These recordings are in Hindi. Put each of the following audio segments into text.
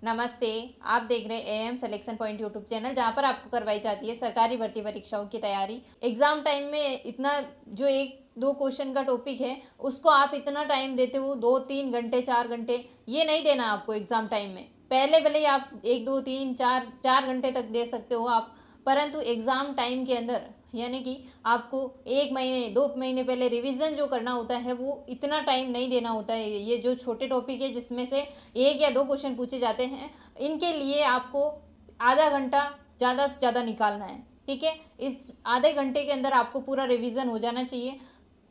नमस्ते। आप देख रहे हैं am selection point YouTube channel, जहां पर आपको करवाई जाती है सरकारी भर्ती परीक्षाओं की तैयारी। एग्जाम टाइम में इतना जो एक दो क्वेश्चन का टॉपिक है उसको आप इतना टाइम देते हो, 2-3 घंटे 4 घंटे, ये नहीं देना आपको एग्जाम टाइम में। पहले भले ही आप 1 2 3 4 4 घंटे तक दे सकते हो आप, परंतु एग्जाम टाइम के अंदर यानी कि आपको 1 महीने 2 महीने पहले रिवीजन जो करना होता है वो इतना टाइम नहीं देना होता है। ये जो छोटे टॉपिक है जिसमें से 1 या 2 क्वेश्चन पूछे जाते हैं, इनके लिए आपको आधा घंटा ज़्यादा से ज़्यादा निकालना है। ठीक है, इस आधे घंटे के अंदर आपको पूरा रिवीजन हो जाना चाहिए।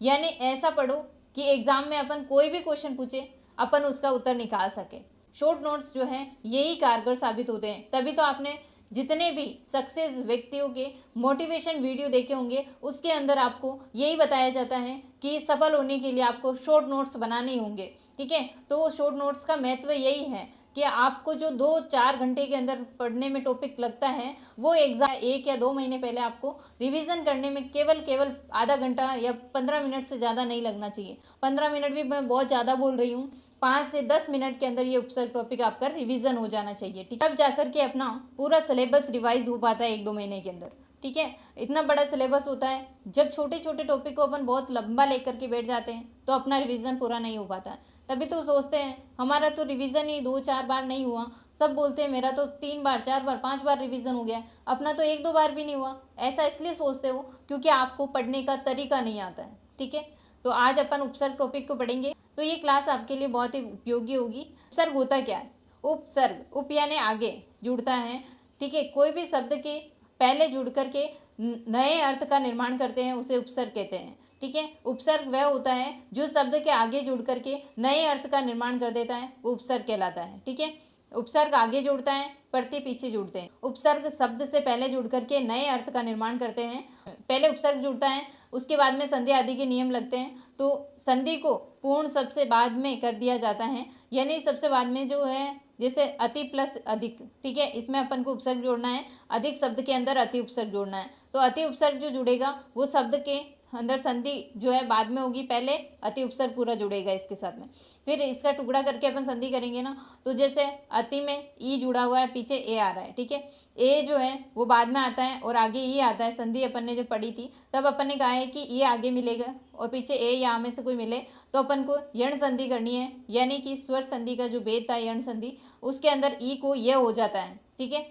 यानी ऐसा पढ़ो कि एग्जाम में अपन कोई भी क्वेश्चन पूछे अपन उसका उत्तर निकाल सके। शॉर्ट नोट्स जो हैं यही कारगर साबित होते हैं। तभी तो आपने जितने भी सक्सेस व्यक्तियों के मोटिवेशन वीडियो देखे होंगे उसके अंदर आपको यही बताया जाता है कि सफल होने के लिए आपको शॉर्ट नोट्स बनाने होंगे। ठीक है, तो शॉर्ट नोट्स का महत्व यही है कि आपको जो 2-4 घंटे के अंदर पढ़ने में टॉपिक लगता है वो एग्जाम 1 या 2 महीने पहले आपको रिवीजन करने में केवल आधा घंटा या 15 मिनट से ज़्यादा नहीं लगना चाहिए। 15 मिनट भी मैं बहुत ज़्यादा बोल रही हूँ। 5 से 10 मिनट के अंदर ये उपसर्ग टॉपिक आपका रिवीजन हो जाना चाहिए। ठीक, तब जाकर के अपना पूरा सिलेबस रिवाइज हो पाता है 1-2 महीने के अंदर। ठीक है, इतना बड़ा सिलेबस होता है। जब छोटे छोटे टॉपिक को अपन बहुत लंबा लेकर के बैठ जाते हैं तो अपना रिवीजन पूरा नहीं हो पाता है। तभी तो सोचते हैं हमारा तो रिवीजन ही 2-4 बार नहीं हुआ। सब बोलते हैं मेरा तो 3 बार 4 बार 5 बार रिवीजन हो गया, अपना तो 1-2 बार भी नहीं हुआ। ऐसा इसलिए सोचते हो क्योंकि आपको पढ़ने का तरीका नहीं आता है। ठीक है, तो आज अपन उपसर्ग टॉपिक को पढ़ेंगे। तो ये क्लास आपके लिए बहुत ही उपयोगी होगी। उपसर्ग होता क्या है? उपसर्ग, उप यानी आगे जुड़ता है। ठीक है, कोई भी शब्द के पहले जुड़ करके नए अर्थ का निर्माण करते हैं उसे उपसर्ग कहते हैं। ठीक है, उपसर्ग वह होता है जो शब्द के आगे जुड़ करके नए अर्थ का निर्माण कर देता है, वो उपसर्ग कहलाता है। ठीक है, उपसर्ग आगे जुड़ता है, प्रत्यय पीछे जुड़ते हैं। उपसर्ग शब्द से पहले जुड़ करके नए अर्थ का निर्माण करते हैं। पहले उपसर्ग जुड़ता है, उसके बाद में संधि आदि के नियम लगते हैं। तो संधि को पूर्ण सबसे बाद में कर दिया जाता है, यानी सबसे बाद में जो है जैसे अति प्लस अधिक। ठीक है, इसमें अपन को उपसर्ग जोड़ना है, अधिक शब्द के अंदर अति उपसर्ग जोड़ना है। तो अति उपसर्ग जो जुड़ेगा वो शब्द के अंदर संधि जो है बाद में होगी, पहले अति उपसर्ग पूरा जुड़ेगा इसके साथ में। फिर इसका टुकड़ा करके अपन संधि करेंगे ना, तो जैसे अति में ई जुड़ा हुआ है, पीछे ए आ रहा है। ठीक है, ए जो है वो बाद में आता है और आगे ई आता है। संधि अपन ने जब पढ़ी थी तब अपन ने कहा है कि ये आगे मिलेगा और पीछे ए या में से कोई मिले तो अपन को यण संधि करनी है, यानी कि स्वर संधि का जो भेद था यण संधि, उसके अंदर ई को ये हो जाता है। ठीक है,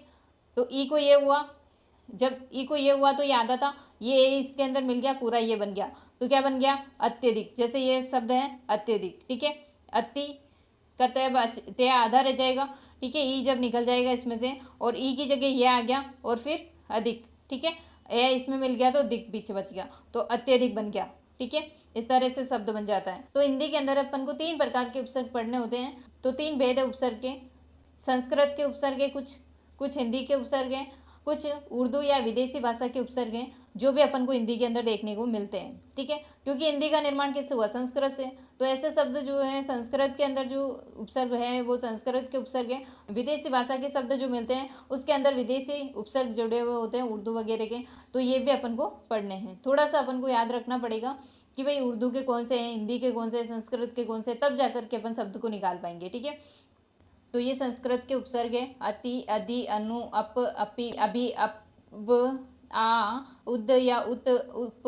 तो ई को ये हुआ, जब ई को ये हुआ तो ये आधा था, ये ए इसके अंदर मिल गया, पूरा ये बन गया। तो क्या बन गया? अत्यधिक। जैसे ये शब्द है अत्यधिक। ठीक है, अति करते हैं आधा रह जाएगा। ठीक है, ई जब निकल जाएगा इसमें से और ई की जगह ये आ गया और फिर अधिक। ठीक है, ए इसमें मिल गया तो दिक पीछे बच गया, तो अत्यधिक बन गया। ठीक है, इस तरह से शब्द बन जाता है। तो हिंदी के अंदर अपन को 3 प्रकार के उपसर्ग पढ़ने होते हैं। तो 3 भेद है उपसर्ग के। संस्कृत के उपसर्ग है, कुछ हिंदी के उपसर्ग हैं, कुछ उर्दू या विदेशी भाषा के उपसर्ग हैं जो भी अपन को हिंदी के अंदर देखने को मिलते हैं। ठीक है, क्योंकि हिंदी का निर्माण किससे हुआ? संस्कृत से। तो ऐसे शब्द जो हैं संस्कृत के अंदर जो उपसर्ग है वो संस्कृत के उपसर्ग हैं। विदेशी भाषा के शब्द जो मिलते हैं उसके अंदर विदेशी उपसर्ग जुड़े हुए होते हैं, उर्दू वगैरह के। तो ये भी अपन को पढ़ने हैं। थोड़ा सा अपन को याद रखना पड़ेगा कि भाई उर्दू के कौन से हैं, हिंदी के कौन से हैं, संस्कृत के कौन से, तब जाकर के अपन शब्द को निकाल पाएंगे। ठीक है, तो ये संस्कृत के उपसर्ग है अति, अधि, अनु, अप, अपि, अभि, अप, आ, उद या उत, उप,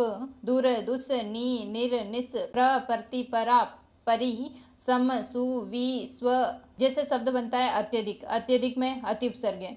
दुर, दुस, नी, निर, निस, प्र, प्रति, परा, परि, सम, सु, वि, स्व। जैसे शब्द बनता है अत्यधिक। अत्यधिक में अति उपसर्ग है।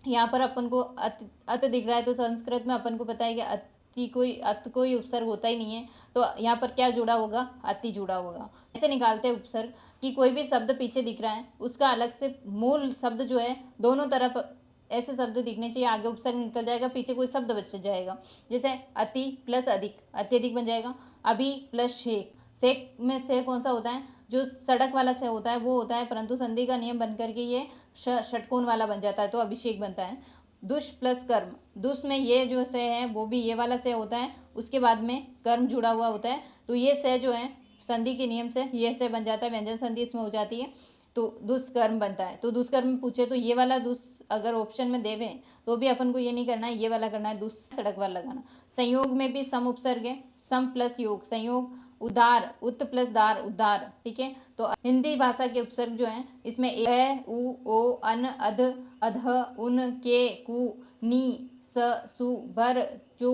यहाँ पर अपन को अत दिख रहा है, तो संस्कृत में अपन को पता है कि अत कोई उपसर्ग होता ही नहीं है। तो यहाँ पर क्या जुड़ा होगा? अति जुड़ा होगा। ऐसे निकालते हैं उपसर्ग कि कोई भी शब्द पीछे दिख रहा है उसका अलग से मूल शब्द जो है दोनों तरफ ऐसे शब्द दिखने चाहिए, आगे उपसर्ग निकल जाएगा, पीछे कोई शब्द बच जाएगा। जैसे अति प्लस अधिक, अत्यधिक बन जाएगा। अभी प्लस शेख, शेख में से कौन सा होता है? जो सड़क वाला से होता है वो होता है, परंतु संधि का नियम बन करके ये षटकोण वाला बन जाता है, तो अभिषेक बनता है। दुष प्लस कर्म, दुष में ये जो से है वो भी ये वाला से होता है, उसके बाद में कर्म जुड़ा हुआ होता है। तो ये से जो है संधि के नियम से ये से बन जाता है, व्यंजन संधि इसमें हो जाती है, तो दुष्कर्म बनता है। तो दुष्कर्म पूछे तो ये वाला दुष् अगर ऑप्शन में देवें तो भी अपन को ये नहीं करना है, ये वाला करना है, सड़क वाला लगाना। संयोग में भी सम उपसर्ग है, सम प्लस योग, संयोग। उदार, उत प्लस दार, उद्धार। ठीक है, तो हिंदी भाषा के उपसर्ग जो हैं इसमें ए, उ, ओ, अन, अध, अध, उन, के, कु, नी, स, सु, भर, चो,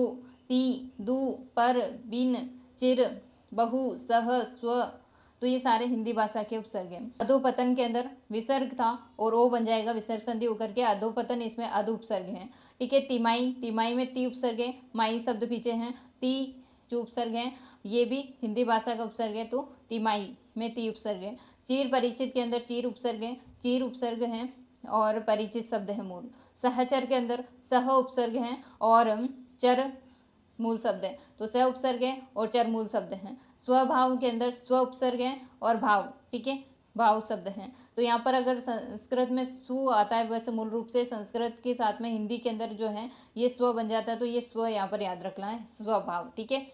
ती, दु, पर, बिन, चिर, बहु, सह, स्व। तो ये सारे हिंदी भाषा के उपसर्ग हैं। अधोपतन के अंदर विसर्ग था और ओ बन जाएगा विसर्ग संधि होकर के अधोपतन, इसमें अध उपसर्ग है। ठीक है। तिमाही, तिमाही में ती उपसर्ग है, माई शब्द पीछे हैं, ती जो उपसर्ग है ये भी हिंदी भाषा का उपसर्ग है, तो तिमाही में ती उपसर्ग है। चीर परिचित के अंदर चीर उपसर्ग है, चीर उपसर्ग है और परिचित शब्द है मूल। सहचर के अंदर सह उपसर्ग है और चर मूल शब्द है, तो सह उपसर्ग है और चर मूल शब्द हैं। स्वभाव के अंदर स्व उपसर्ग है और भाव, ठीक है, भाव शब्द हैं। तो यहाँ पर अगर संस्कृत में सु आता है वैसे मूल रूप से संस्कृत के साथ में हिंदी के अंदर जो है ये स्व बन जाता है, तो ये स्व यहाँ पर याद रखना है, स्वभाव। ठीक है।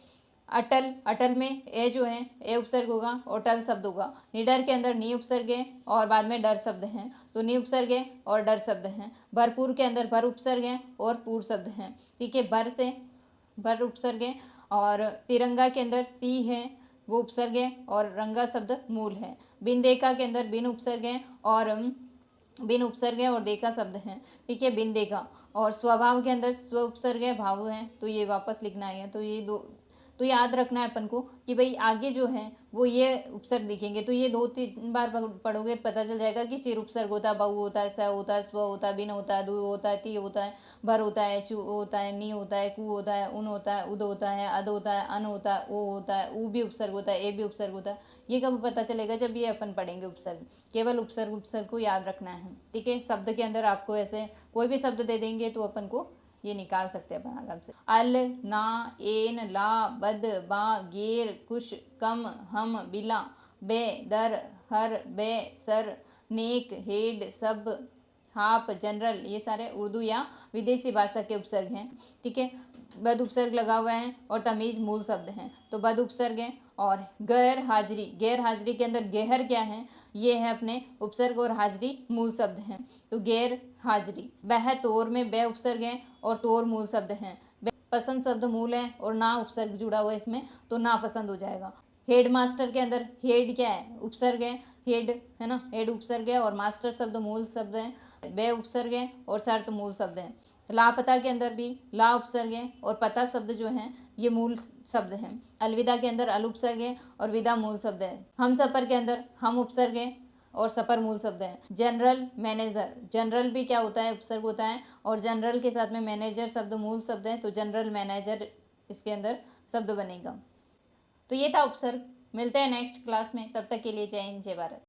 अटल, अटल में ए जो है ए उपसर्ग होगा और टल शब्द होगा। निडर के अंदर नी उपसर्ग है और बाद में डर शब्द हैं, तो नी उपसर्ग है और डर शब्द हैं। भरपूर के अंदर भर उपसर्ग है और पूर शब्द हैं। ठीक है। भर से भर उपसर्ग है और तिरंगा के अंदर ती है वो उपसर्ग है और रंगा शब्द मूल है। बिन देखा के अंदर बिन उपसर्ग है और बिन उपसर्ग है और देखा शब्द है। ठीक है। बिन देखा। और स्वभाव के अंदर स्व उपसर्ग है, भाव है, तो ये वापस लिखना है। तो ये दो, तो याद रखना है अपन को कि भाई आगे जो है वो ये उपसर्ग दिखेंगे, तो ये 2-3 बार पढ़ोगे पता चल जाएगा कि चिर उपसर्ग होता है, बहु होता है, स होता है, स्व होता है, बिन होता है, दु होता है, ती होता है, भर होता है, चु होता है, नी होता है, कु होता है, उन होता है, उद होता है, अद होता है, अन होता है, ओ होता है, उ भी उपसर्ग होता है, ए भी उपसर्ग होता है। ये कब पता चलेगा? जब ये अपन पढ़ेंगे उपसर्ग। केवल उपसर्ग उपसर्ग को याद रखना है। ठीक है। शब्द के अंदर आपको ऐसे कोई भी शब्द दे देंगे तो अपन को ये निकाल सकते हैं अपन आराम से। अल, ना, एन, ला, बद, बा, गेर, कुश, कम, हम, बिला, बे, दर, हर, बे, सर, नेक, हेड, सब, हाप, जनरल, ये सारे उर्दू या विदेशी भाषा के उपसर्ग हैं। ठीक है। बद उपसर्ग लगा हुआ है और तमीज मूल शब्द हैं, तो बद उपसर्ग है। और गैर हाजिरी, गैर हाजिरी के अंदर गेहर क्या है? ये है अपने उपसर्ग और हाजिरी मूल शब्द हैं, तो गैर हाजिरी। बह, तोर में बे उपसर्ग है और तोर मूल शब्द हैं। पसंद शब्द मूल है और ना उपसर्ग जुड़ा हुआ है इसमें, तो ना पसंद हो जाएगा। हेड मास्टर के अंदर हेड क्या है? उपसर्ग है, हेड है ना, हेड उपसर्ग है और मास्टर शब्द मूल शब्द है, बे उपसर्ग है और शर्त मूल शब्द है। लापता के अंदर भी ला उपसर्ग है और पता शब्द जो है ये मूल शब्द हैं। अलविदा के अंदर अल उपसर्ग है और विदा मूल शब्द है। हम सफर के अंदर हम उपसर्ग है और सफर मूल शब्द है। जनरल, मैनेजर, जनरल भी क्या होता है? उपसर्ग होता है और जनरल के साथ में मैनेजर शब्द मूल शब्द है, तो जनरल मैनेजर इसके अंदर शब्द बनेगा। तो ये था उपसर्ग। मिलते हैं नेक्स्ट क्लास में, तब तक के लिए जय हिंद, जय भारत।